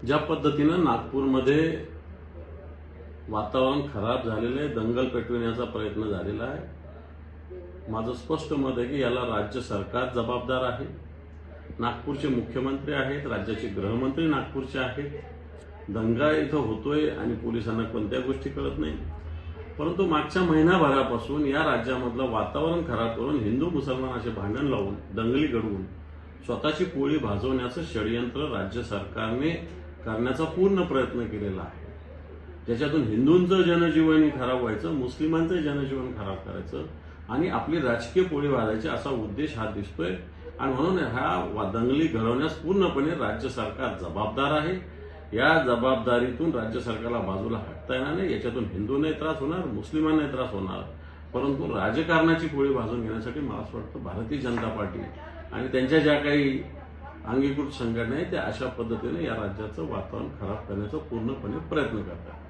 ज्या पद्धतीनं नागपूरमध्ये वातावरण खराब झालेलं आहे, दंगल पेटविण्याचा प्रयत्न झालेला आहे, माझं स्पष्ट मत आहे की याला राज्य सरकार जबाबदार आहे. नागपूरचे मुख्यमंत्री आहेत, राज्याचे गृहमंत्री नागपूरचे आहेत. दंगा इथं होतोय आणि पोलिसांना कोणत्या गोष्टी कळत नाही. परंतु मागच्या महिनाभरापासून या राज्यामधलं वातावरण खराब करून हिंदू मुसलमान असे भांडण लावून, दंगली घडवून स्वतःची पोळी भाजवण्याचं षडयंत्र राज्य सरकारने करण्याचा पूर्ण प्रयत्न केलेला आहे. ज्याच्यातून हिंदूंचं जनजीवन खराब व्हायचं, मुस्लिमांचं जनजीवन खराब करायचं आणि आपली राजकीय पोळी भाजायची असा उद्देश हा दिसतोय. आणि म्हणून ह्या दंगली घडवण्यास पूर्णपणे राज्य सरकार जबाबदार आहे. या जबाबदारीतून राज्य सरकारला बाजूला हटता येणार नाही. याच्यातून हिंदूंनाही त्रास होणार, मुस्लिमांनाही त्रास होणार. परंतु राजकारणाची पोळी भाजून घेण्यासाठी मला असं वाटतं भारतीय जनता पार्टी आणि त्यांच्या ज्या काही अंगीकृत संघटना आहेत त्या अशा पद्धतीने या राज्याचं वातावरण खराब करण्याचा पूर्णपणे प्रयत्न करतात.